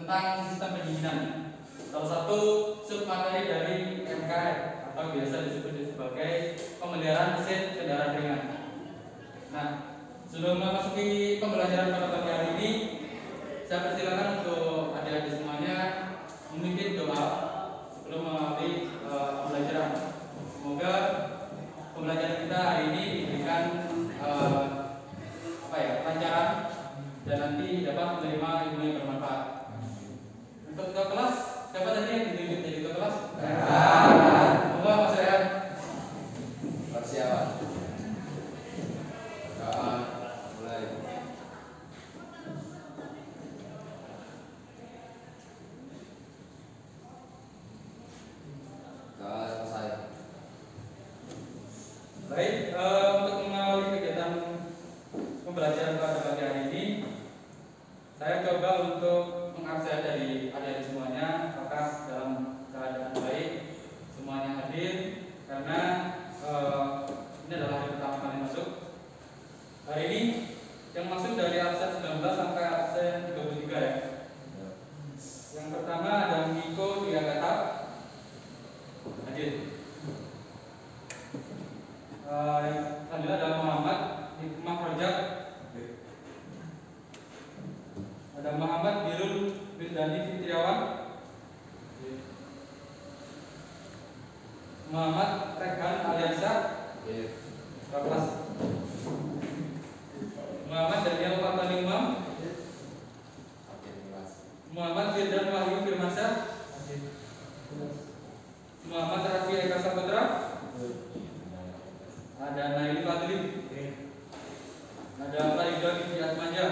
tentang sistem pendinginan. Salah satu submateri dari MKR atau biasa disebut sebagai pemeliharaan mesin kendaraan ringan. Nah, sebelum memasuki pembelajaran pada pagi hari ini, saya persilakan untuk adik-adik semuanya memimpin doa sebelum memulai pembelajaran. Semoga pembelajaran kita hari ini diberikan kelancaran dan nanti dapat menerima ilmu yang bermanfaat. Untuk ke kelas, siapa tadi yang ditunjuk jadi ke kelas? Semoga Mas Rehan. Persiapan. Mulai. Selesai. Baik, untuk mengawali kegiatan pembelajaran pada pagi hari ini, saya coba untuk mengabsen dari adik-adik semuanya apakah dalam keadaan baik, semuanya hadir, karena ini adalah hari pertama kali masuk. Hari ini yang masuk dari absen 19 sampai absen 23 ya. Yang pertama ada Miko Diagata, hadir. Selanjutnya ada Muhammad Hikmah Rojak, ada Muhammad Birul Bildani Fitriawan, Muhammad Rekan Aliansa, kelas. Muhammad Daniel Fatani Imam, Muhammad Firdan Wahyu Firmansyah, Muhammad Rafi Eka Saputra, ada Naili Fadli, ada Farida Binti Atmaja,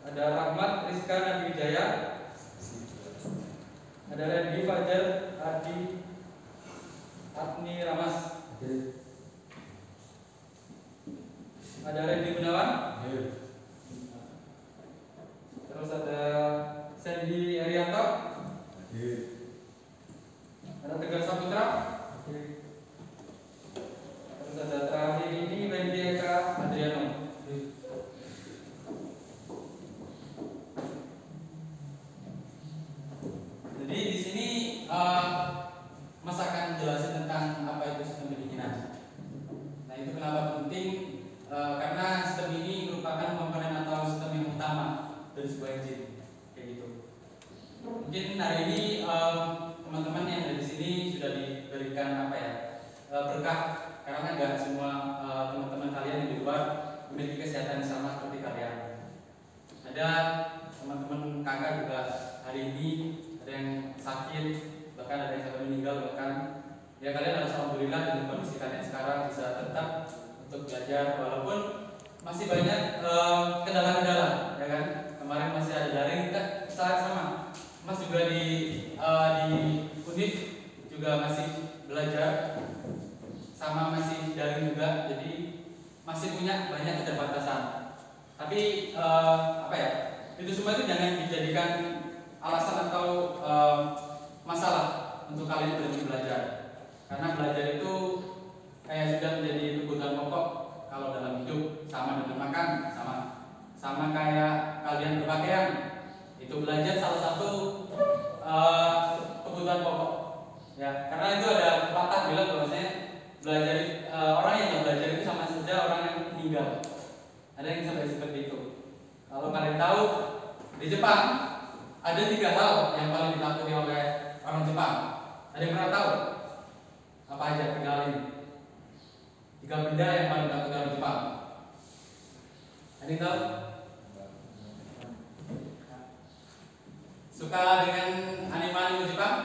ada Rahmat Rizka Nabi Wijaya, ada Randy Fajar Adi Adni Ramas, ada Randy Gunawan, terus ada Sandy Arianto, ada Tegar Saputra, terus ada terakhir ini Wendy Eka Adriano. Jadi di sini Mas akan jelasin tentang apa itu sistem pendinginan. Nah, itu kenapa penting? Karena sistem ini merupakan komponen atau sistem yang utama dari sebuah engine, kayak gitu. Mungkin hari ini teman-teman yang ada di sini sudah diberikan berkah, karena nggak semua teman-teman kalian yang di luar memiliki kesehatan yang sama seperti kalian. Ada teman-teman kakak juga hari ini ada yang sakit, bahkan ada yang sampai meninggal, bahkan ya kalian harus alhamdulillah dengan kondisi kalian sekarang bisa tetap untuk belajar walaupun masih banyak kendala-kendala, ya kan? Kemarin masih ada daring, kita sama. Mas juga di Univ juga masih belajar, sama masih daring juga, jadi masih punya banyak keterbatasan. Tapi itu semua itu jangan dijadikan alasan atau masalah untuk kalian berhenti belajar, karena belajar itu sudah menjadi kebutuhan pokok kalau dalam hidup, sama dengan makan, sama kayak kalian berpakaian, itu belajar salah satu kebutuhan pokok ya, karena itu ada pepatah bilang bahwasanya belajar orang yang nggak belajar itu sama saja orang yang meninggal. Ada yang sampai seperti itu. Kalau kalian tahu, di Jepang ada 3 hal yang paling ditakuti oleh orang Jepang. Ada yang pernah tahu? Apa aja? 3 hal ini. 3 benda yang paling ditakuti orang Jepang. Ada yang tahu? Suka dengan anime Jepang?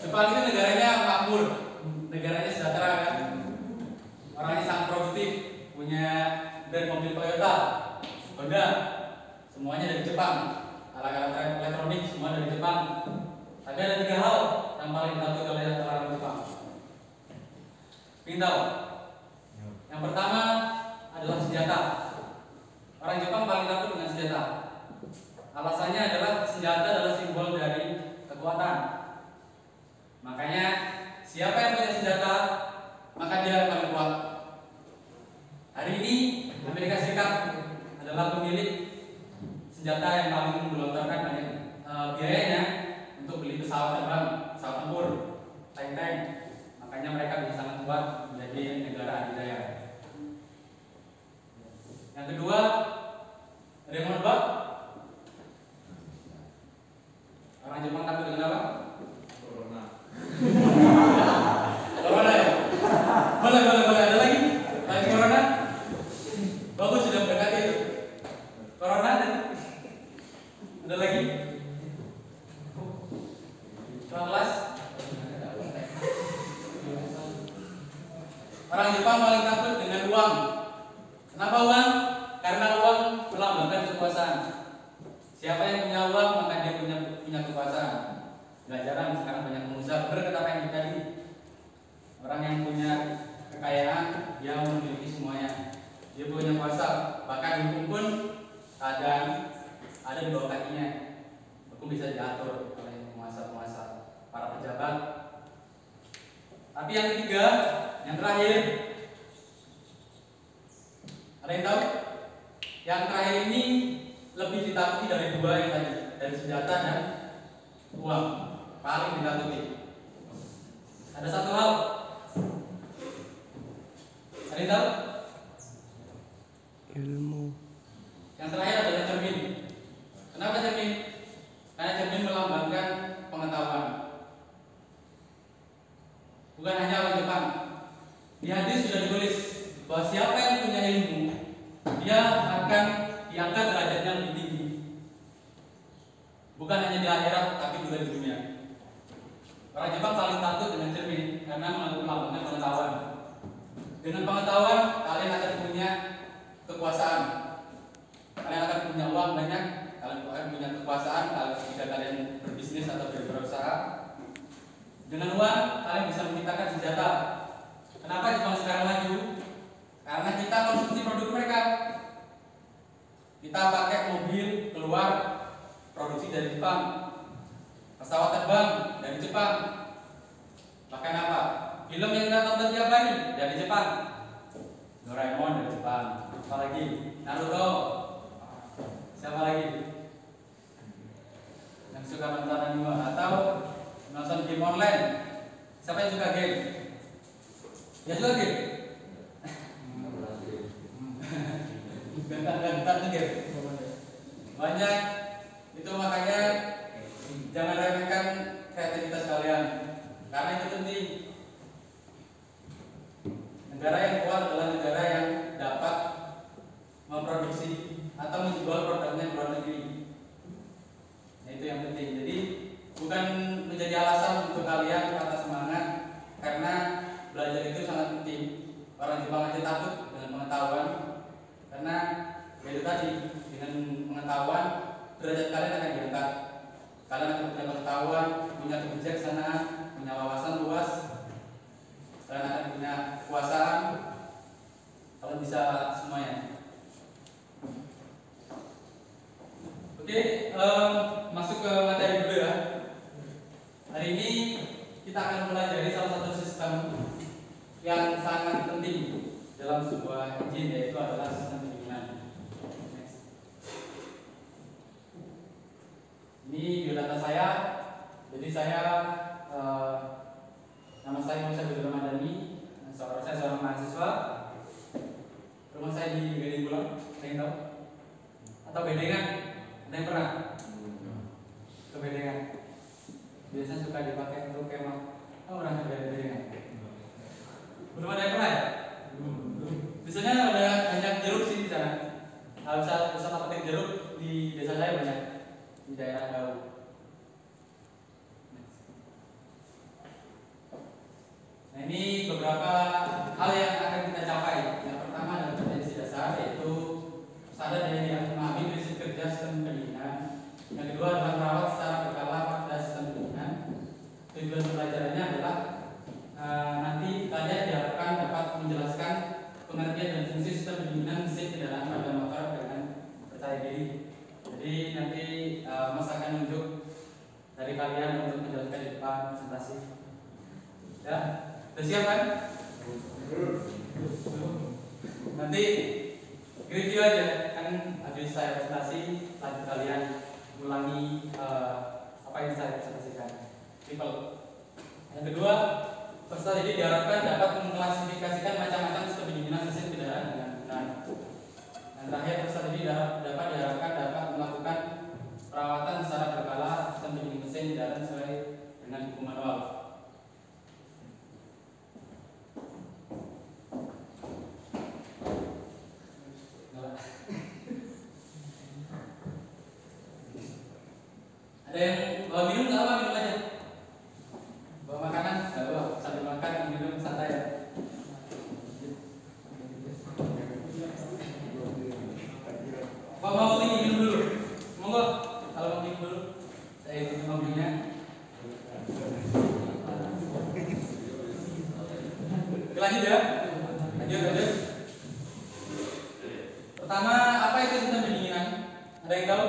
Jepang itu negaranya makmur, negaranya sejahtera kan? Orangnya sangat produktif, punya brand mobil Toyota, Honda, semuanya dari Jepang. Alat-alat elektronik semua dari Jepang. Tapi ada 3 hal yang paling ditakuti oleh orang Jepang. Ingin tahu? Yang pertama adalah senjata. Orang Jepang paling takut dengan senjata. Alasannya adalah senjata adalah simbol dari kekuatan. Makanya siapa yang punya senjata, maka dia yang paling kuat. Hari ini Amerika Serikat terbang, pesawat tempur, tank-tank. Makanya mereka bisa sangat kuat menjadi negara adidaya. Yang kedua, ada yang mau nebak? Orang Jepang takut dengan apa? Corona. Corona ya? Boleh. Ada lagi? Lagi corona? Bagus, sudah mendekati itu. Corona tadi? Ada lagi? Kelas? Orang Jepang paling takut dengan uang. Kenapa uang? Karena uang melambangkan kekuasaan. Siapa yang punya uang maka dia punya kekuasaan. Nggak jarang sekarang banyak pengusaha. Benar kata apa yang tadi. Orang yang punya kekayaan dia memiliki semuanya. Dia punya kuasa. Bahkan hukum pun ada di bawah kakinya. Hukum bisa diatur oleh penguasa-penguasa, para pejabat. Tapi yang ketiga, yang terakhir, ada yang tahu? Yang terakhir ini lebih ditakuti dari dua yang tadi, dari senjata dan uang. Paling ditakuti. Ada satu hal. Ada yang tahu? Ilmu. Yang terakhir adalah cermin. Kenapa cermin? Karena cermin melambangkan pengetahuan. Bukan hanya orang Jepang. Di hadis sudah ditulis bahwa siapa yang punya ilmu, dia akan diangkat derajatnya lebih tinggi. Bukan hanya di akhirat, tapi juga di dunia. Orang Jepang paling takut dengan cermin karena melambangkan pengetahuan. Dengan pengetahuan, kalian akan punya kekuasaan. Kalian akan punya uang banyak, kalian akan punya kekuasaan jika kalian berbisnis atau berusaha. Dengan uang, kalian bisa menciptakan senjata. Kenapa Jepang sekarang maju? Karena kita konsumsi produk mereka. Kita pakai mobil keluar produksi dari Jepang, pesawat terbang dari Jepang. Bahkan apa? Film yang kita tonton tiap hari dari Jepang. Doraemon dari Jepang. Apa lagi? Naruto. Siapa lagi? Yang suka nonton anime atau nonton game online? Siapa yang suka game? Ya suka game? Gantar game. Banyak. Itu makanya jangan remehkan kreativitas kalian. Karena itu penting. Negara yang kuat adalah negara yang dapat memproduksi atau menjual produknya ke luar negeri. Nah, itu yang penting. Jadi bukan menjadi alasan untuk kalian patah semangat, karena belajar itu sangat penting. Orang Jepang aja takut dengan pengetahuan, karena itu tadi, dengan pengetahuan derajat kalian akan diangkat. Kalian akan punya pengetahuan, punya kebijaksanaan, punya wawasan luas. Kalian akan punya kekuasaan. Kalian bisa semuanya. Oke, masuk ke materi dulu ya. Hari ini kita akan mempelajari salah satu sistem yang sangat penting dalam sebuah izin, yaitu adalah sistem perizinan. Ini biodata saya. Jadi saya nama saya Musa Budi Ramadhani. Saya seorang mahasiswa. Rumah saya di Gading Kulon. Ada yang tahu? Atau Bedengan? Ada yang pernah? Ke Bedengan. Biasanya suka dipakai untuk kemah. Oh, pernah ke Bedengan? Belum ada yang pernah ya? Biasanya ada banyak jeruk sih di sana. Wisata petik jeruk di desa saya banyak, di daerah Dau. Nah, ini beberapa hal yang akan kita capai. Yang pertama adalah kompetensi dasar, yaitu sadar dan memahami prinsip kerja sistem perizinan. Yang kedua adalah merawat secara berkala pada sistem perizinan. Tujuan pembelajarannya adalah nanti kalian diharapkan dapat menjelaskan pengertian dan fungsi sistem perizinan mesin kendaraan pada motor dengan percaya diri. Jadi nanti Mas akan nunjuk dari kalian untuk menjelaskan di depan presentasi. Ya, sudah siap kan? Nanti review aja kan, habis saya presentasi lanjut kalian ulangi apa yang saya presentasikan. triple. Yang kedua, peserta didik diharapkan dapat mengklasifikasikan macam-macam sistem pendinginan mesin kendaraan dengan benar. Dan terakhir, peserta didik diharapkan dapat melakukan perawatan secara berkala sistem pendingin mesin kendaraan sesuai dengan buku manual. Ada yang bawa minum nggak apa? Minum aja. Bawa makanan nggak bawa? Sambil makan minum santai ya. Apa mau ini minum dulu? Monggo. Kalau mau minum dulu, saya ikuti mobilnya. Lanjut ya. Lanjut. Pertama, apa itu sistem pendinginan? Ada yang tahu?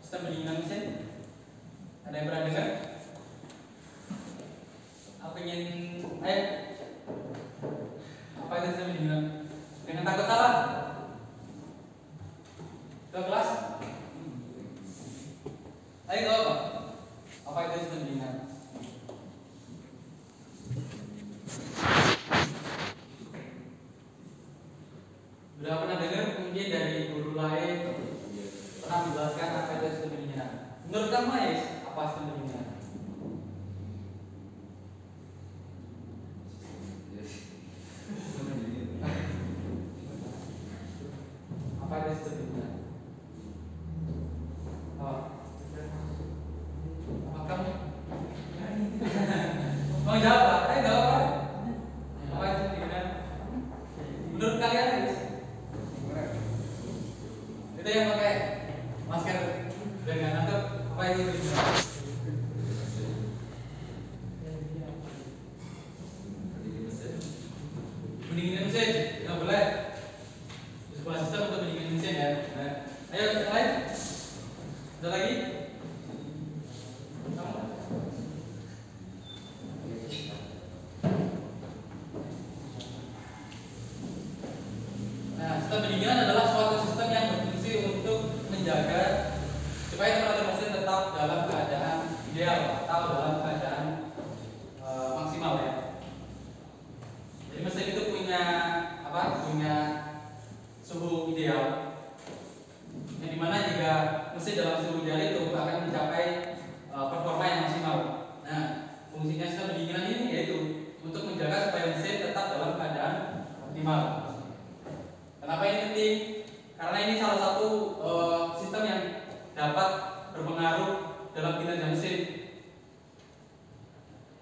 Sistem pendinginan mesin? Ada yang pernah dengar? Apa ingin? Ayo. Apa itu sistem pendinginan? Jangan takut salah. Ke kelas? Ayo tahu apa? Apa itu sistem pendinginan? Sudah pernah dengar mungkin dari guru lain pernah menjelaskan apa itu sistem pendinginan? Menurut kamu Ais, apa sistem pendinginan? Apa itu sistem pendinginan? Oh. Apa kamu? Mau jawab Pak? Ayo jawab Pak. Apa itu sistem pendinginan? Menurut kalian Ais? Itu yang pakai masker dengan ngantuk, apa itu? Pendinginan mesin, nggak boleh. Sebuah sistem untuk pendinginan mesin ya. Nah, ayo yang lain. Ada lagi? Kamu? Nah, sistem pendinginan adalah suatu sistem yang berfungsi untuk menjaga supaya temperatur mesin tetap dalam keadaan ideal atau dalam keadaan maksimal ya. Jadi mesin itu punya apa? Punya suhu ideal. Yang dimana jika mesin dalam suhu ideal itu akan mencapai performa yang maksimal. Nah, fungsinya sistem pendinginan ini yaitu untuk menjaga supaya mesin tetap dalam keadaan optimal. Kenapa ini penting? Karena ini salah satu sistem yang dapat berpengaruh dalam kinerja mesin.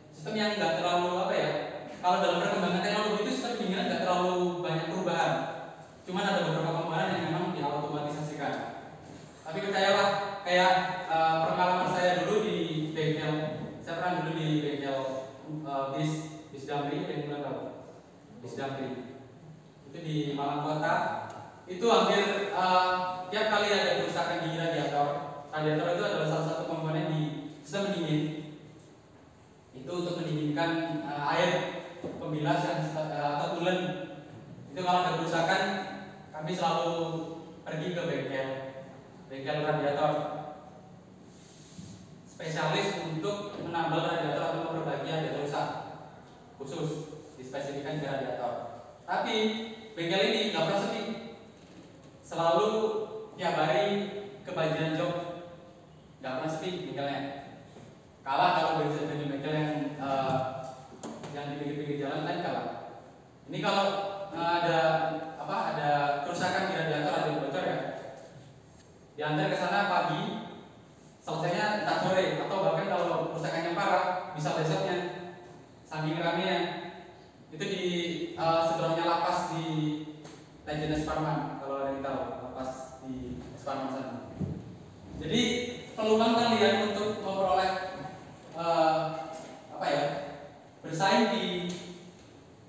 Sistem yang nggak terlalu apa ya? Kalau dalam perkembangan teknologi itu sistem pendinginan nggak terlalu banyak perubahan. Cuman ada beberapa komponen yang memang diautomatisasikan. Tapi percayalah, kayak pengalaman saya dulu di bengkel, saya pernah dulu di bengkel bis Damri, yang mana tahu? Bis Damri. Itu di Malang Kota. Itu hampir tiap kali ada kerusakan di radiator. Radiator itu adalah salah satu komponen di sistem pendingin. Itu untuk mendinginkan air pembilas atau coolant. Itu kalau ada kerusakan, kami selalu pergi ke bengkel radiator spesialis untuk menambal radiator atau memperbaiki radiator rusak, khusus dispesifikkan ke radiator. Tapi bengkel ini nggak pernah sepi, selalu tiap hari kebanjiran job, nggak pernah sepi bengkelnya. Kalah kalau bengkel yang di pinggir-pinggir jalan lain kalah. Ini kalau ada kerusakan di radiator atau bocor ya, diantar ke sana pagi, selesainya entah sore, atau bahkan kalau kerusakannya parah bisa besoknya, saking ramenya. Itu di seberangnya lapas di Legend Esparman, kalau ada yang tahu lapas di Esparman sana. Jadi peluang kalian untuk memperoleh bersaing di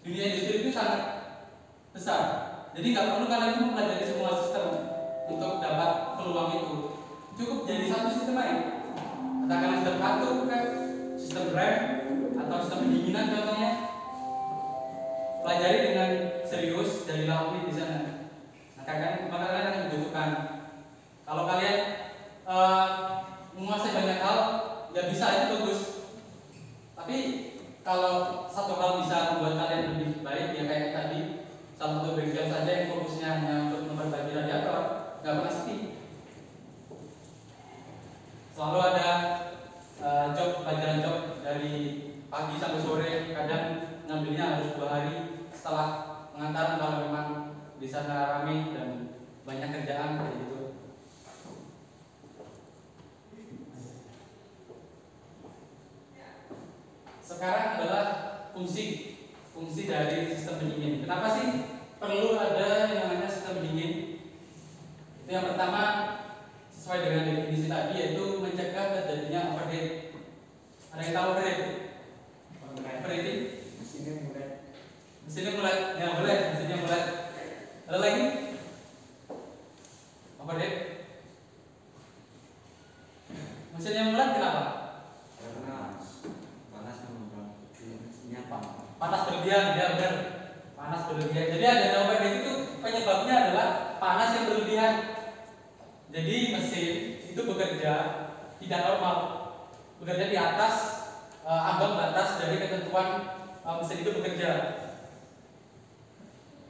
dunia industri itu sangat besar. Jadi nggak perlu kalian itu mempelajari semua sistem untuk dapat peluang itu. Cukup jadi satu sistem aja. Katakanlah sistem katup, sistem rem, atau sistem pendinginan contohnya. Pelajari dengan serius, jadilah ahli di sana. Maka kalian akan dibutuhkan. Kalau kalian menguasai banyak hal, ya bisa itu bagus. kalau satu hal bisa membuat kalian lebih baik, ya kayak tadi salah satu background saja yang fokusnya hanya untuk memperbaiki radiator, nggak pernah sepi. Selalu ada pelajaran job dari pagi sampai sore, kadang ngambilnya harus 2 hari setelah pengantaran kalau memang di sana ramai dan banyak kerjaan kayak gitu. Sekarang adalah fungsi dari sistem pendingin. Kenapa sih perlu ada yang namanya sistem pendingin? Itu yang pertama, sesuai dengan definisi tadi, yaitu mencegah terjadinya overheat. Ada yang tahu overheat? Overheating? Mesinnya mulai, ya boleh, mesinnya mulai. Ada lagi? Overheat? Mesinnya mulai kenapa? Panas berlebihan, ya benar. Panas berlebihan. Jadi ada overheat itu penyebabnya adalah panas yang berlebihan. Jadi mesin itu bekerja tidak normal, bekerja di atas ambang batas dari ketentuan mesin itu bekerja.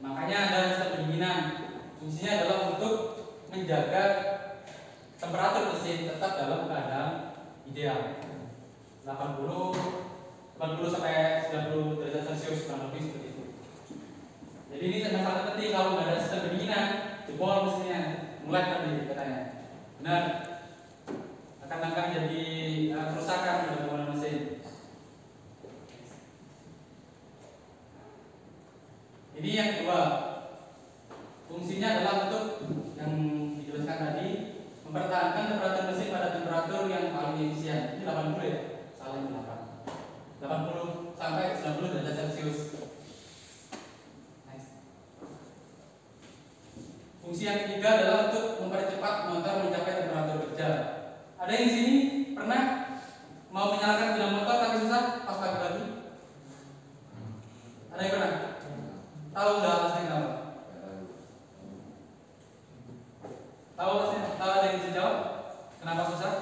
Makanya ada sistem pendinginan. Fungsinya adalah untuk menjaga temperatur mesin tetap dalam keadaan ideal. 80 sampai 90 derajat Celcius kurang lebih seperti itu. Jadi ini sangat penting. Kalau nggak ada sistem pendinginan, jebol mesinnya, mulai tadi katanya. Benar, akan jadi kerusakan pada bangunan mesin. Ini yang kedua, fungsinya adalah untuk yang dijelaskan tadi, mempertahankan temperatur mesin pada temperatur yang paling efisien. Ini 80 ya, salah 80 sampai 90 derajat Celcius. Nice. Fungsi yang ketiga adalah untuk mempercepat motor mencapai temperatur kerja. Ada yang di sini pernah mau menyalakan sepeda motor tapi susah pas pagi-pagi? Ada yang pernah? Tahu nggak alasannya kenapa? Tahu alasannya? Tahu, ada yang bisa jawab? Kenapa susah?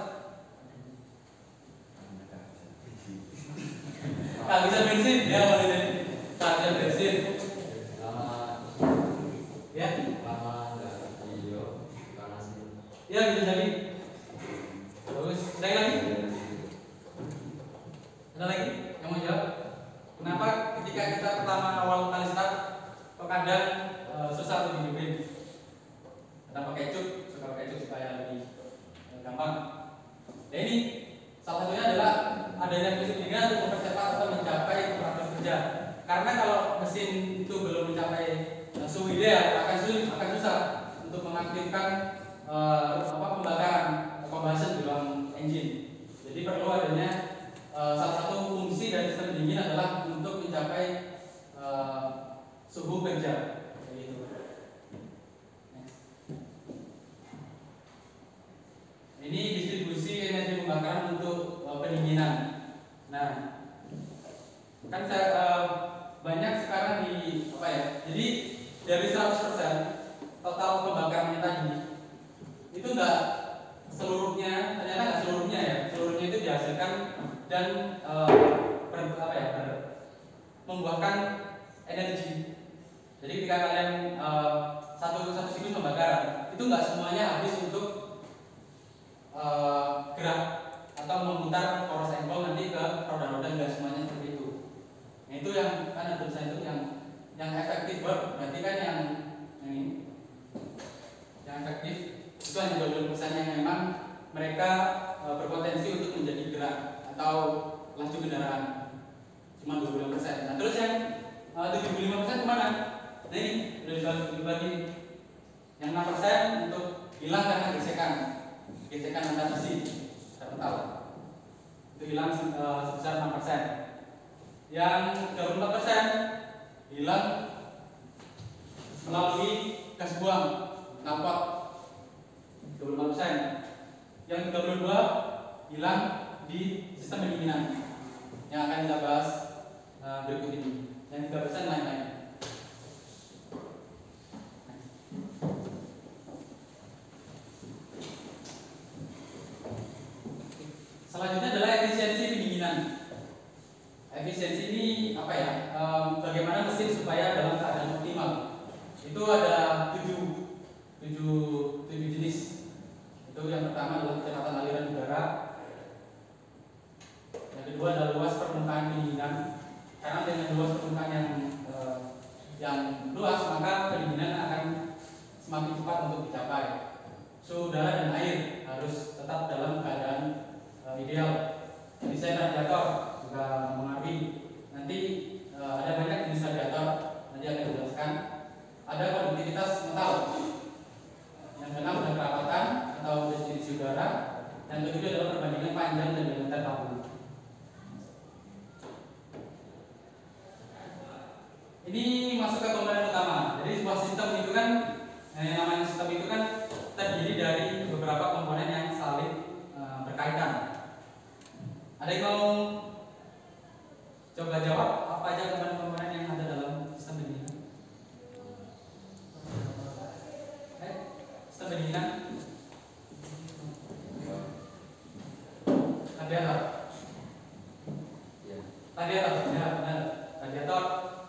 Kehabisan bensin, ya boleh jadi. Kehabisan bensin. Ya? Ya bisa jadi. Bagus. Ada yang lagi? Ada lagi yang mau jawab? Kenapa ketika kita pertama awal kali start kok kadang susah untuk dihidupin? Kita pakai cut, suka pakai cut supaya lebih gampang. Nah ini salah satunya adalah adanya mesin pendinginan untuk mempercepat atau mencapai temperatur kerja. Karena kalau mesin itu belum mencapai suhu ideal akan susah untuk mengaktifkan pembakaran combustion di dalam engine. Jadi perlu adanya salah satu fungsi dari sistem pendingin adalah untuk mencapai suhu kerja. Gitu. Ini distribusi energi pembakaran untuk pendinginan. Nah, kan banyak sekarang di apa ya? Jadi dari 100% total pembakarannya tadi itu enggak seluruhnya, ternyata enggak seluruhnya ya. Seluruhnya itu dihasilkan dan membuahkan energi. Jadi ketika kalian satu siklus pembakaran itu enggak semuanya habis untuk gerak atau memutar poros engkol nanti ke roda-roda, enggak semuanya seperti itu. Nah itu yang kan ada tulisan itu yang efektif berarti kan yang ini yang efektif itu hanya 20% yang memang mereka berpotensi untuk menjadi gerak atau laju kendaraan, cuma 25%. Nah terus yang 75% kemana? Nah ini sudah dibagi. Yang 6% untuk hilang karena gesekan antar sisi terpental, itu hilang sebesar 6%. Yang 34% hilang melalui gas buang, knalpot 25%. Yang 32 hilang di sistem pendinginan yang akan kita bahas berikut ini. Yang 3% lain-lain. Selanjutnya adalah efisiensi pendinginan. efisiensi ini apa ya? Bagaimana mesin supaya dalam keadaan optimal? Itu ada tujuh jenis. Itu yang pertama adalah kecepatan aliran udara. Yang kedua adalah luas permukaan pendinginan. Karena dengan luas permukaan yang luas, maka pendinginan akan semakin cepat untuk dicapai. Suhu udara dan air harus tetap dalam keadaan ideal. Desain radiator juga mempengaruhi. Nanti ada banyak jenis radiator, nanti akan dijelaskan. Ada konduktivitas metal. Yang keenam ada kerapatan atau distribusi udara. Yang ketujuh adalah perbandingan panjang dan diameter tabung. Ini masuk ke komponen utama. Jadi sebuah sistem itu kan, yang namanya sistem itu kan terdiri dari beberapa komponen yang saling berkaitan. Ada yang mau coba jawab apa aja komponen-komponen yang ada dalam sistem pendinginan? Sistem pendinginan? Radiator. Radiator, ya benar. Radiator.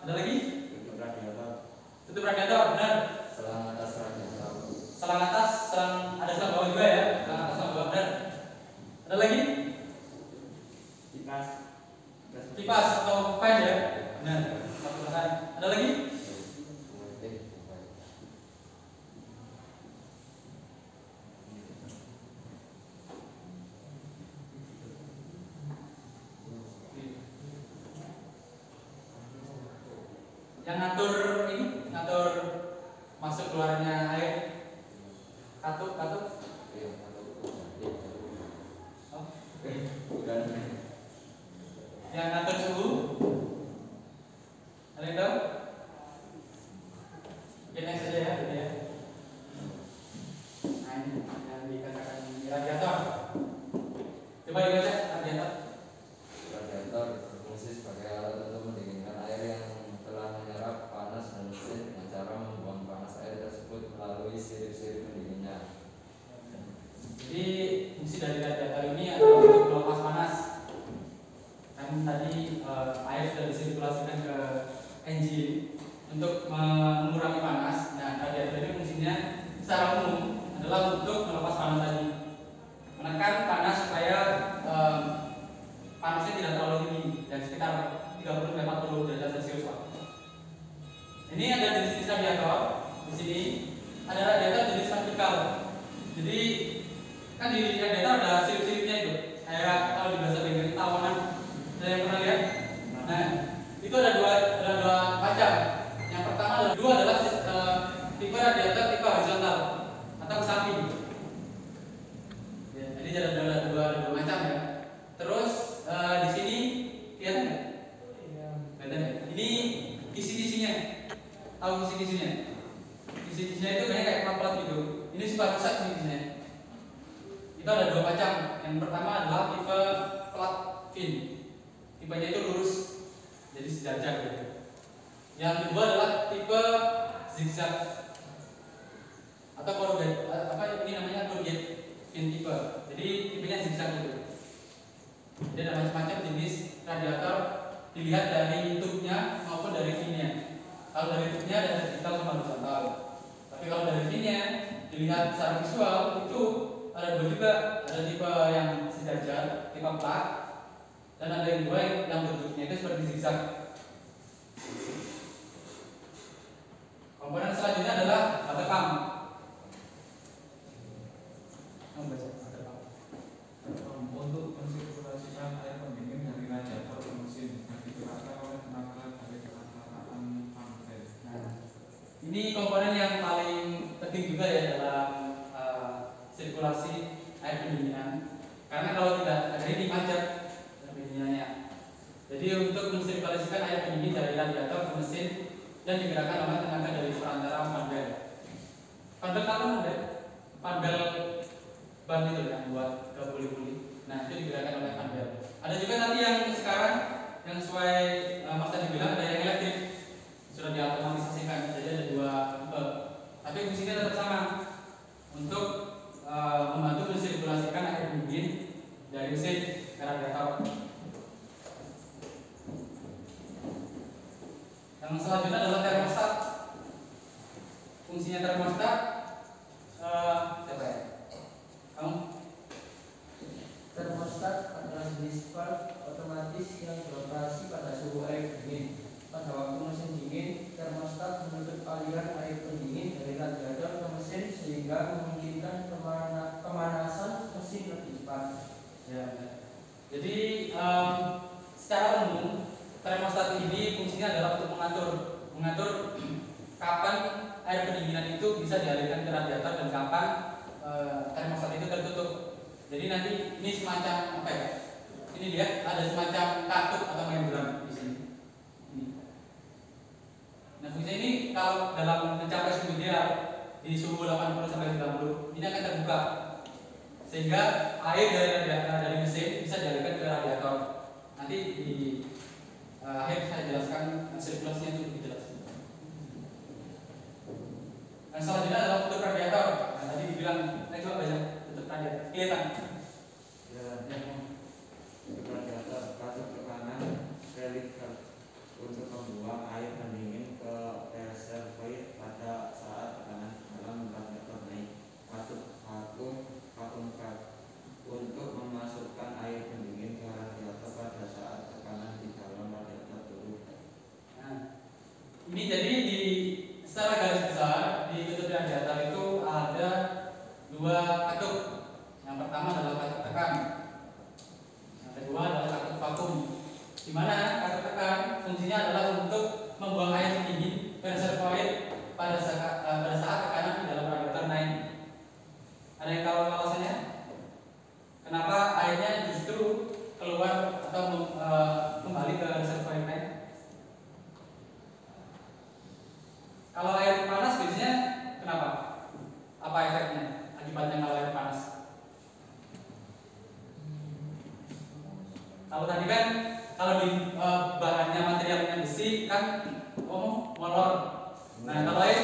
Ada lagi? Tutup radiator. Tutup radiator, benar. Selang atas radiator. Selang atas, ada selang bawah juga ya. Selang atas, selang bawah, benar. Ada lagi? Kipas. Kipas atau fan ya? Benar. Ada lagi? Yang ngatur ini, ngatur masuk keluarnya air, katup. Iya, katup. Oh. Bukan. Yang ngatur suhu, ada yang tahu? Kita saja ya, gitu ya. Nah ini yang dikatakan radiator. Coba dibaca radiator. Radiator berfungsi sebagai alat untuk mendinginkan air yang telah menyerap panas dan mesin dengan cara membuang panas air tersebut melalui sirip-sirip pendinginnya. Jadi fungsi dari radiator ini adalah untuk melepas panas. Kan tadi air sudah disirkulasikan ke engine untuk mengurangi panas. Nah, radiator ini fungsinya secara umum adalah untuk melepas panas tadi, menekan panas supaya panasnya tidak terlalu tinggi, dan sekitar 30-40 derajat Celcius. Ini ada jenis radiator. Di sini ada radiator jenis vertikal. Jadi kan di radiator ada sirip-siripnya itu, kayak kalau di bahasa Inggris tawanan. Ada yang pernah lihat? Nah, itu ada dua macam. Yang pertama adalah tipe radiator tipe horizontal atau ke samping. Ya, jadi ada dua macam ya. Terus di sini kelihatan nggak? Kelihatan ya? Ini kisi-kisinya. Tahu kisi-kisinya? Kisi-kisinya itu kayak plat gitu. Ini super rusak kisi-kisinya. Itu ada dua macam. Yang pertama adalah tipe plat fin. Tipenya itu lurus, jadi sejajar gitu. Yang kedua adalah tipe zigzag atau corrugate, apa ini namanya corrugate fin tipe. Jadi tipenya zigzag gitu. Jadi ada macam-macam jenis radiator dilihat dari tube-nya maupun dari fin-nya. Kalau dari tube-nya ada vertikal sama horizontal. Tapi kalau dari fin-nya dilihat secara visual itu ada dua juga, ada tipe yang sejajar, tipe plat, dan ada yang dua yang bentuknya itu seperti zigzag. Komponen selanjutnya adalah water pump. Untuk mensirkulasikan air pendingin dari radiator ke mesin yang digerakkan oleh tenaga dari rata-rataan panel. Nah, ini komponen yang paling penting juga ya dalam sirkulasi air pendinginan. Karena kalau tidak ada ini macet pendinginannya. Jadi untuk mensirkulasikan air pendingin dari radiator ke mesin dan digerakkan oleh tenaga dari perantara panel. Panel apa ada? Panel ban itu yang buat ke puli-puli. Nah, itu digerakkan oleh panel. Ada juga nanti yang sekarang yang sesuai Mas tadi bilang ada yang elektrik, sudah diotomatisasikan. Jadi ada dua tipe. Tapi fungsinya tetap sama, untuk membantu mensirkulasikan air pendingin dari mesin ke radiator. Yang selanjutnya adalah termostat. Fungsinya termostat siapa ya? Kamu? Termostat adalah jenis valve otomatis yang beroperasi pada suhu air dingin. Pada waktu mesin dingin, termostat menutup aliran air pendingin dari radiator ke mesin sehingga memungkinkan pemanasan mesin lebih cepat. Ya. Jadi secara umum termostat ini fungsinya adalah untuk mengatur kapan air pendinginan itu bisa dialirkan ke radiator dan kapan termostat itu tertutup. Jadi nanti ini semacam apa ya? Ini lihat ada semacam katup atau membran di sini. Ini. Nah fungsi ini kalau dalam mencapai suhu ideal di suhu 80 sampai 90 ini akan terbuka sehingga air dari mesin bisa dialirkan ke radiator. Nanti di akhir saya jelaskan sirkulasinya itu lebih jelas. Dan selanjutnya adalah tutup radiator. Nah, tadi dibilang, saya coba baca tutup radiator. Kelihatan? Radiator katup tekanan relief untuk membuang air pendingin ke reservoir pada saat tekanan dalam radiator naik. Katup vakum untuk memasukkan air pendingin ke radiator pada saat tekanan di dalam radiator turun. Nah, ini jadi secara garis besar di tutup radiator itu ada dua katup. Yang pertama adalah katup tekan. Yang kedua adalah katup vakum. Di mana katup tekan fungsinya adalah untuk membuang air pendingin ke reservoir pada saat tekanan di dalam radiator naik. Ada yang tahu alasannya? Kenapa airnya justru keluar atau kembali ke reservoir naik? Kalau air panas biasanya kenapa? Apa efeknya? Akibatnya kalau air panas? Kalau tadi kan kalau di bahannya materialnya besi kan molor. Nah kalau air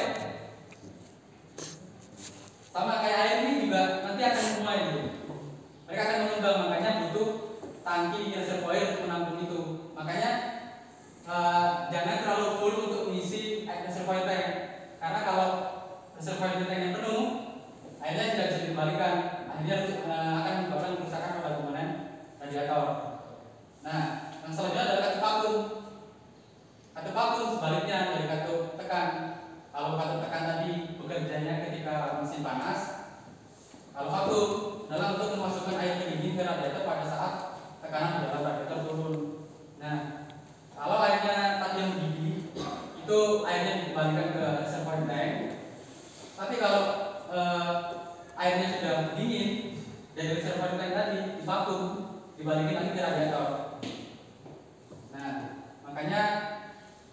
sama kayak air ini juga nanti akan menguap gitu. Mereka akan mengembang, makanya butuh tangki reservoir untuk menampung itu. Makanya jangan terlalu full untuk mengisi reservoir tank, karena kalau reservoir tanknya penuh, airnya tidak bisa dikembalikan, akhirnya akan menyebabkan kerusakan pada komponen radiator. Nah, yang selanjutnya adalah katup vakum. Katup vakum sebaliknya dari katup tekan. Kalau katup tekan tadi bekerjanya ketika mesin panas, kalau vakum dalam untuk memasukkan air pendingin ke radiator pada saat tekanan di dalam radiator turun. Nah, kalau airnya tadi yang mendidih, itu airnya dikembalikan ke reservoir tank. Tapi kalau airnya sudah dingin dari reservoir tank tadi divakum, dibalikin lagi ke radiator. Nah, makanya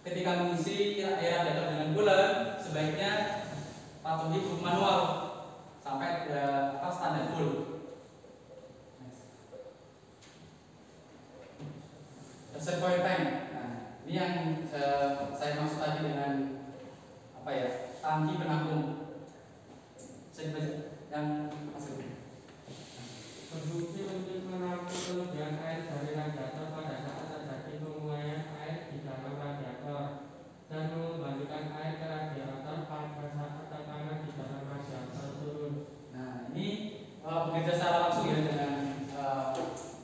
ketika mengisi air radiator dengan bulan, sebaiknya patuhi buku manual sampai ke standar full. Reservoir tank. Nah, ini yang saya maksud tadi dengan apa ya? Tangki penampung. Saya baca yang masuk. Berfungsi untuk menampung kelebihan air dari radiator pada saat terjadi penguaian air di dalam radiator dan mengembalikan air ke radiator pada saat tekanan di dalam radiator turun. Nah, ini bekerja secara langsung ya dengan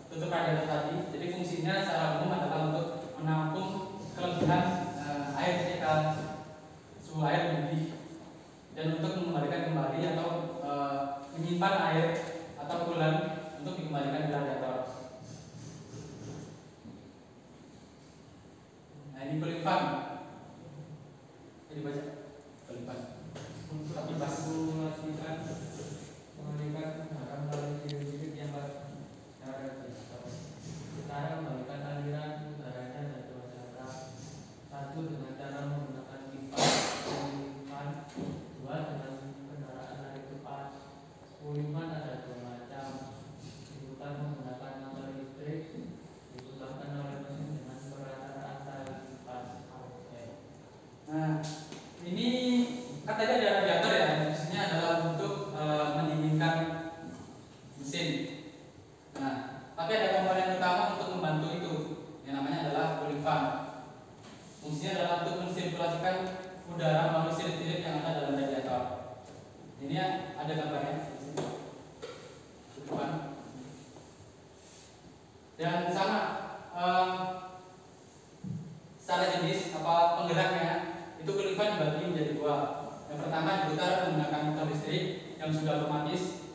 tutup radiator tadi. Jadi fungsinya secara umum adalah untuk menampung kelebihan air ketika suhu air mendidih dan untuk mengembalikan kembali atau menyimpan air atau coolant untuk dikembalikan ke radiator. Nah ini cooling fan. Jadi baca cooling fan. Untuk mensimulasikan mengalihkan udara melalui sirip-sirip yang radiator. Cara membalikan aliran udaranya ada dua cara. Satu dengan cara menggunakan kipas cooling fan, dua dengan kendaraan lari cepat. Cooling fan ada dua macam. Diputar menggunakan motor listrik, diputarkan oleh mesin dengan perataan tali kipas. secara jenis apa penggeraknya itu kelifan dibagi menjadi dua. Yang pertama diputar menggunakan motor listrik yang sudah otomatis.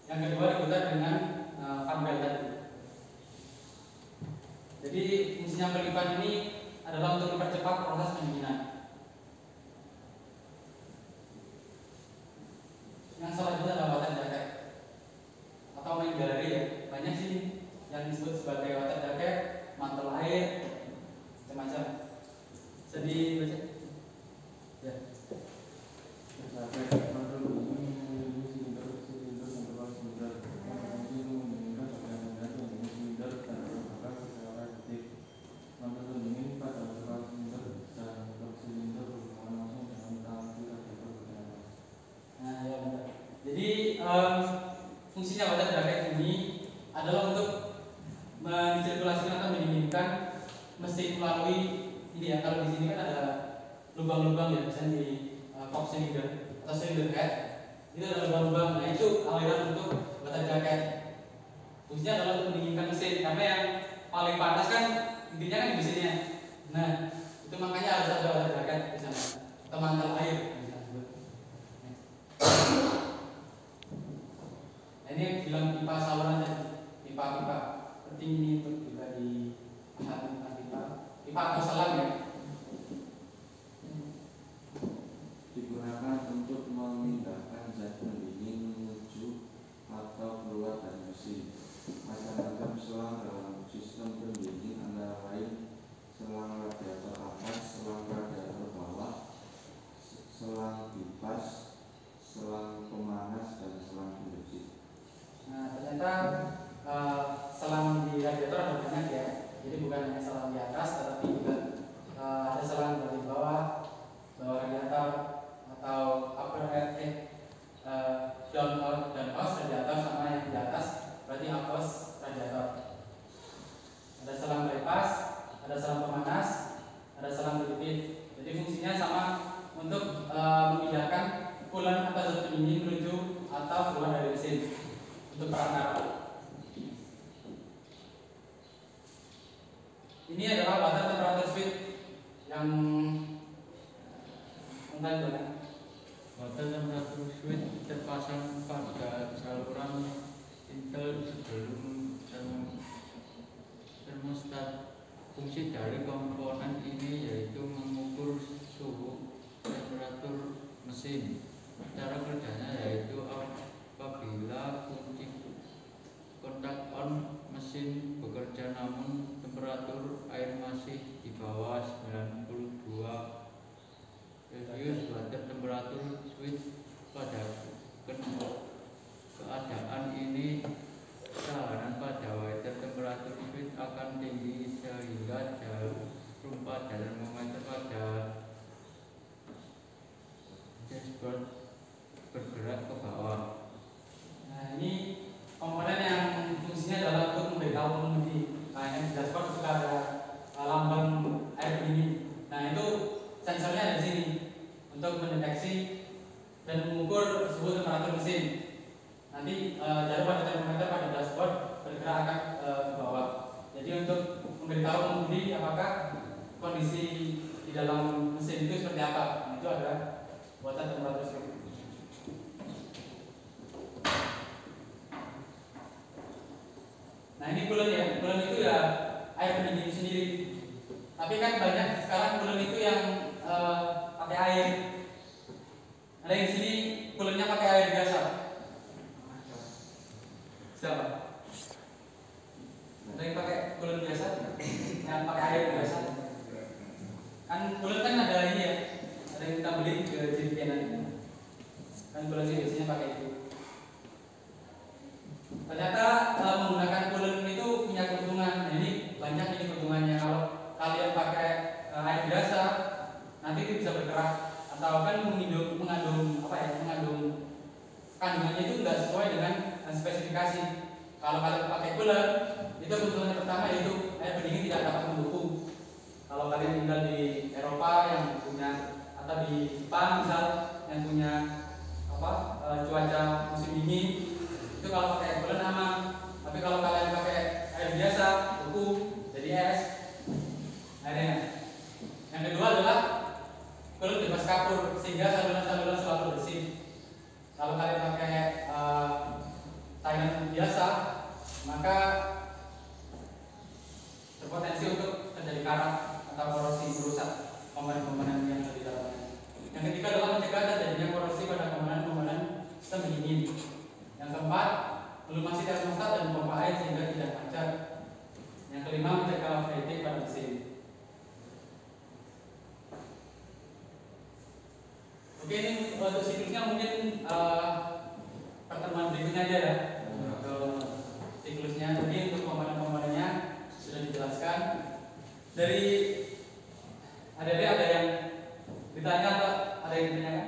Yang kedua diputar dengan fan belt tadi. Jadi fungsinya kelifan ini adalah untuk mempercepat proses pendinginan. Yang selanjutnya adalah water jacket atau main galeri ya. Banyak sih yang disebut sebagai water jacket, mantel air, macam-macam. Sedih baca. Ya. Nah, ya benar. Jadi fungsinya water jacket ini adalah untuk mensirkulasikan atau mendinginkan mesin melalui ini ya. Kalau di sini kan ada lubang-lubang ya, misalnya di top cylinder atau cylinder head itu ada lubang-lubang. Nah itu aliran untuk water jacket. Fungsinya adalah untuk mendinginkan mesin karena yang paling panas kan intinya kan di mesinnya. Nah itu makanya harus ada water jacket di sana atau mantel air. Nah, ini bilang pipa saluran dan pipa-pipa penting ini untuk juga dipahami tentang pipa atau selang ya. Digunakan untuk memindahkan zat pendingin menuju atau keluar dari mesin. Macam-macam selang dalam sistem pendingin antara lain selang radiator atas, selang radiator bawah, selang bipas, selang pemanas, dan selang pendetik. Nah ternyata selang di radiator ada banyak ya. Jadi bukan hanya selang di atas, tetapi juga ada selang dari bawah radiator atau upper down house radiator sama yang di atas berarti upper radiator. Ada selang bypass, ada selang pemanas, ada selang pendidih. Jadi fungsinya sama untuk memindahkan coolant atau zat pendingin menuju atau keluar dari mesin untuk perantara. Ini adalah water temperature switch yang Water temperature switch terpasang pada saluran intel sebelum termostat. Fungsi dari komponen ini yaitu mengukur suhu temperatur mesin. Cara kerjanya yaitu apabila kunci kontak on mesin bekerja namun temperatur air masih di bawah 92 Celsius, water temperatur switch pada keadaan ini tahanan pada water temperatur switch akan tinggi sehingga jarum pada termometer pada dashboard bergerak ke bawah. Nah ini komponen yang fungsinya adalah untuk memberitahu pengemudi. Nah yang di dashboard suka ada lambang air pendingin. Nah itu sensornya ada di sini untuk mendeteksi dan mengukur suhu temperatur mesin. Nanti jarum pada termometer pada dashboard bergerak akan ke bawah. Jadi untuk memberitahu pengemudi apakah kondisi di dalam mesin itu seperti apa. Nah, itu adalah water temperature switch. Nah ini coolant ya, coolant itu ya air pendingin sendiri. Tapi kan banyak sekarang coolant itu yang pakai air. Ada yang di sini coolantnya pakai air biasa. Siapa? Ada yang pakai coolant biasa? Yang pakai air biasa? Kan coolant kan ada ini ya, ada yang kita beli ke jerigenan. Kan coolant sih biasanya pakai itu. Ternyata menggunakan coolant itu punya keuntungan. Nah, ini banyak ini keuntungannya. Kalau kalian pakai air biasa, nanti itu bisa bergerak atau kan mengandung kandungannya itu tidak sesuai dengan spesifikasi. Kalau kalian pakai coolant, itu keuntungan pertama yaitu air pendingin tidak dapat membeku. Kalau kalian tinggal di Eropa yang punya atau di Jepang misal yang punya cuaca musim dingin, itu kalau pakai coolant aman. Tapi kalau kalian pakai air biasa, beku, jadi es airnya. Yang kedua adalah kulit bebas kapur sehingga saluran-saluran selalu bersih. Kalau kalian pakai tainan biasa, maka berpotensi untuk terjadi karat atau korosi merusak komponen-komponen yang ada di dalamnya. Yang ketiga adalah mencegah terjadinya korosi pada komponen-komponen sistem pendingin. Yang keempat, melumasi termostat dan pompa air sehingga tidak macet. Yang kelima, mencegah overheating pada mesin. Oke, ini untuk siklusnya mungkin pertemuan berikutnya aja ya. Untuk siklusnya, jadi untuk komponen-komponennya sudah dijelaskan. Dari adik-adik ada yang ditanya atau ada yang ditanyakan?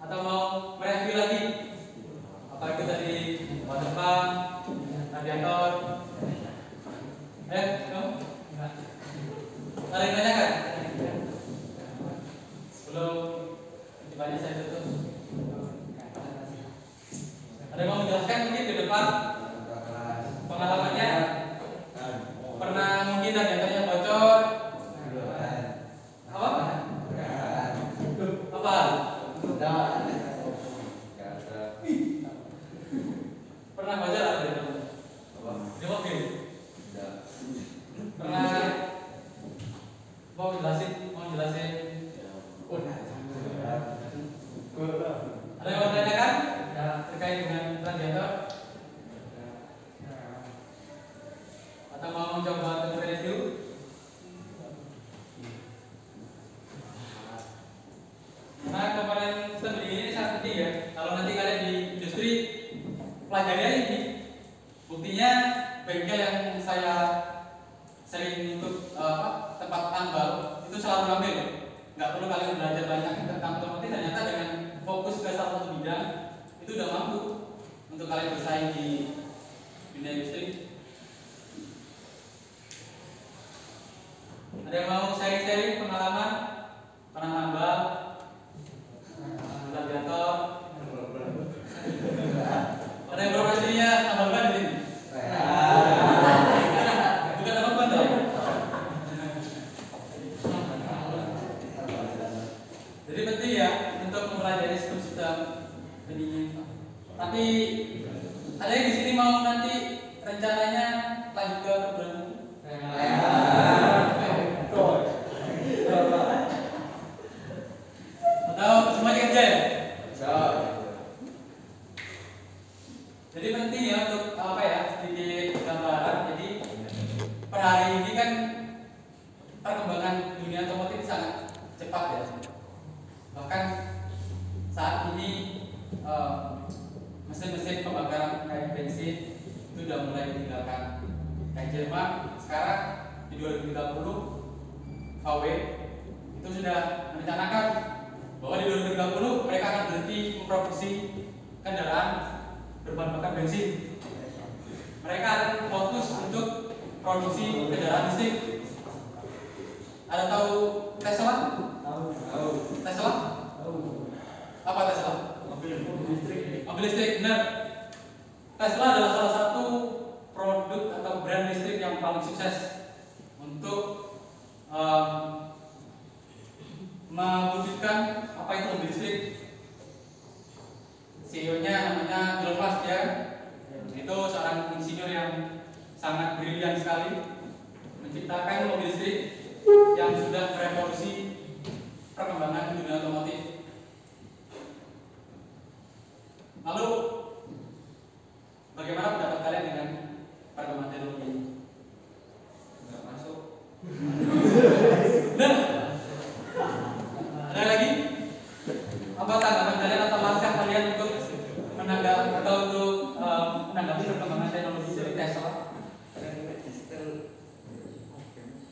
Atau mau mereview lagi? Apa itu tadi water pump, radiator? Kamu? Ada yang ditanyakan? Sebelum banyak saya tutup. Ada yang mau menjelaskan mungkin di depan pengalamannya pernah mungkin radiatornya bocor, apa? Pernah bocor radiator? Di mobil? Pernah? Mau jelasin? Ada yang mau tanyakan terkait dengan radiator? Atau mau mencoba untuk review? Nah, komponen sistem pendingin ini sangat penting ya. Kalau nanti kalian di industri pelajari aja ini. Buktinya bengkel yang saya sering untuk tempat tambal itu selalu ngambil. Nggak perlu kalian belajar banyak tentang otomotif, ternyata dengan fokus ke salah satu bidang itu udah mampu untuk kalian bersaing di dunia industri. Ada yang mau sharing pengalaman pernah nambal radiator? Ada yang profesinya nambal ban di sini? Bukan nambal ban dong? Jadi penting ya untuk mempelajari sistem pendingin. Tapi ada yang di sini mau nanti rencananya lanjut ke perguruan tinggi? Atau semuanya kerja ya? Jadi penting ya untuk sedikit gambaran. Jadi per hari ini kan perkembangan dunia otomotif sangat cepat ya. Bahkan saat ini mesin-mesin pembakaran kayak bensin itu sudah mulai ditinggalkan. Kayak Jerman sekarang di 2030 VW itu sudah merencanakan bahwa di 2030 mereka akan berhenti memproduksi kendaraan berbahan bakar bensin. Mereka akan fokus untuk produksi kendaraan listrik. Ada tahu Tesla? Tahu. Tesla? Tahu. Apa Tesla? Mobil listrik, benar. Tesla adalah salah satu produk atau brand listrik yang paling sukses untuk mewujudkan apa itu mobil listrik. CEO-nya namanya Elon Musk ya. Itu seorang insinyur yang sangat brilian sekali menciptakan mobil listrik yang sudah merevolusi perkembangan dunia otomotif. Lalu bagaimana pendapat kalian dengan perkembangan teknologi ini? Nggak masuk. Nah, ada lagi? Apa tanggapan kalian atau langkah kalian untuk menanggapi atau untuk menanggapi perkembangan teknologi dari Tesla?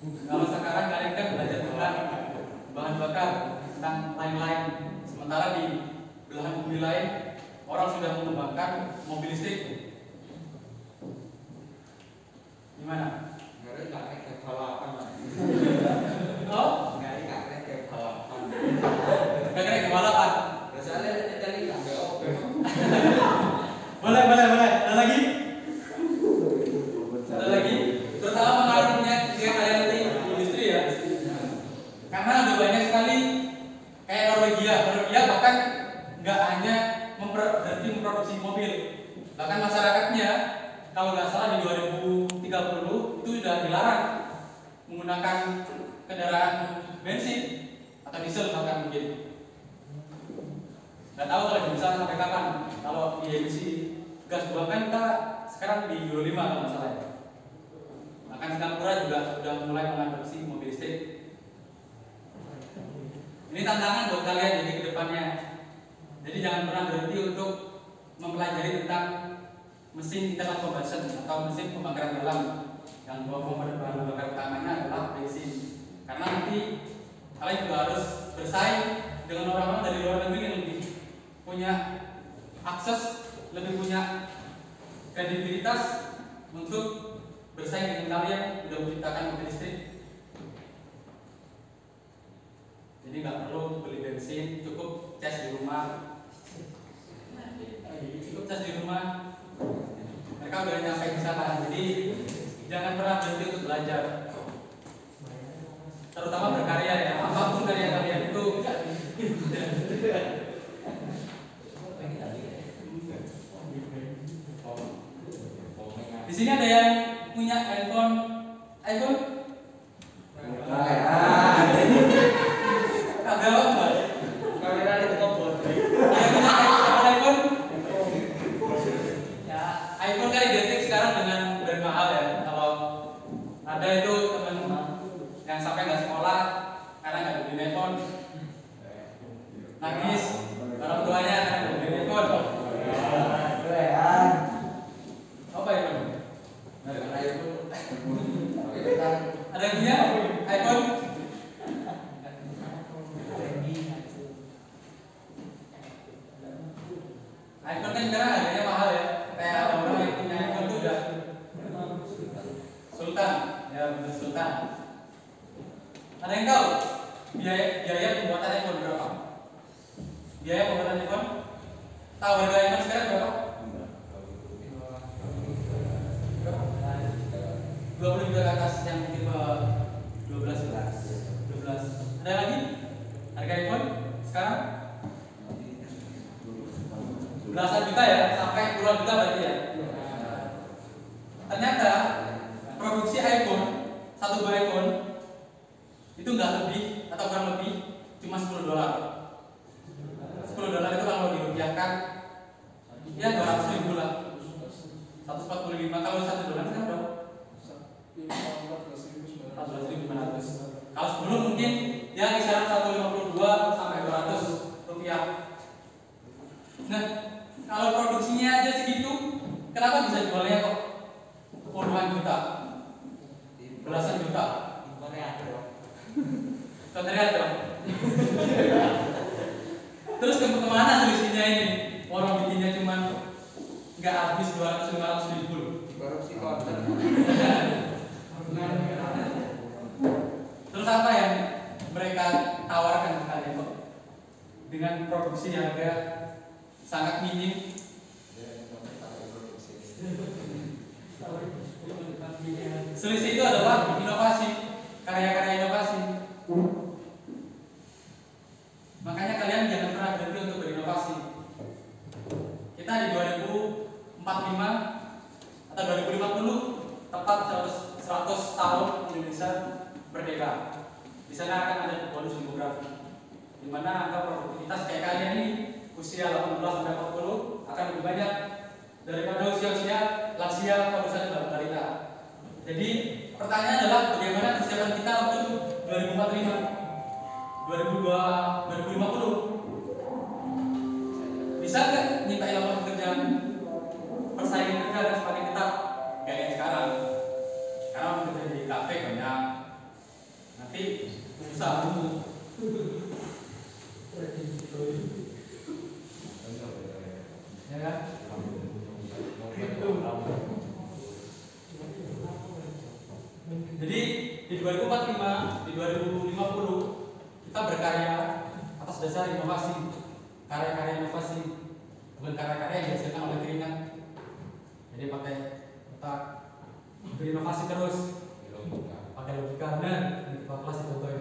Kalau sekarang kalian kan belajar tentang bahan bakar, tentang lain-lain produksi mobil. Bahkan masyarakatnya kalau nggak salah di 2030 itu sudah dilarang menggunakan kendaraan bensin atau diesel bahkan mungkin. Nggak tahu kalau bisa sampai kapan. Kalau di emisi gas buang kan kita sekarang di Euro 5 kalau nggak salah ya. Bahkan Singapura juga sudah mulai mengadopsi mobil listrik. Ini tantangan buat kalian jadi kedepannya. Jadi jangan pernah berhenti untuk mempelajari tentang mesin internal combustion atau mesin pembakaran dalam yang bahan bakar utamanya adalah bensin. Karena nanti kalian juga harus bersaing dengan orang-orang dari luar negeri yang lebih punya akses, lebih punya kredibilitas untuk bersaing dengan kalian sudah menciptakan mobil listrik. Jadi nggak perlu beli bensin, cukup cas di rumah. Cukup cas di rumah. Mereka udah nyampe di sana. Jadi jangan pernah berhenti untuk belajar. Terutama berkarya ya. Apapun karya kalian itu. Di sini ada yang punya iPhone. Ada apa? Kamera itu kompor. iPhone. Ya, iPhone kan identik sekarang dengan brand mahal ya. Kalau ada itu teman yang sampai nggak sekolah karena nggak beli iPhone, nangis orang tuanya karena nggak beli iPhone. Apa iPhone? Ada yang punya iPhone? iPhone kan sekarang harganya mahal ya. Kayak orang yang punya iPhone itu udah sultan, ya betul sultan. Ada yang tahu biaya pembuatan iPhone berapa? Biaya pembuatan iPhone? Tahu harga iPhone sekarang berapa? 20 juta ke atas, yang tipe 12. Ada lagi? Harga iPhone sekarang? Belasan juta ya, sampai puluhan juta berarti ya. Ternyata produksi iPhone, satu buah iPhone itu nggak lebih atau kurang lebih cuma $10. $10 itu kalau dirupiahkan ya 200.000 lah. 145 kalau $1 kan berapa? 14.500. Kalau sebelum mungkin ya kisaran 152 sampai 200 rupiah. Nah, kalau produksinya aja segitu, kenapa bisa jualnya kok puluhan juta, belasan juta? Kontriat dong. Terus kemana selisihnya ini? Orang bikinnya cuma nggak habis 200-500 ribu. Korupsi konten. Terus apa yang mereka tawarkan ke kalian kok? Dengan produksi harga sangat minim. Selisih itu adalah inovasi, karya-karya inovasi. Makanya kalian jangan pernah berhenti untuk berinovasi. Kita di 2045 atau 2050 tepat 100 tahun Indonesia merdeka. Di sana akan ada bonus demografi, di mana angka produktivitas kayak kalian ini usia 18 sampai 40 akan lebih banyak daripada usia-usia lansia atau usia balita. Jadi pertanyaan adalah bagaimana persiapan kita untuk 2045, 2050? Bisa nggak nyiptain lapangan pekerjaan? Persaingan kerja akan semakin ketat kayak sekarang. Sekarang kerja di kafe banyak, nanti susah dulu. Ya kan? Jadi di 2045, di 2050 kita berkarya atas dasar inovasi, karya-karya inovasi, bukan karya-karya yang dihasilkan oleh keringat. Jadi pakai otak, berinovasi terus, pakai logika. Nah, di kelas itu contohnya.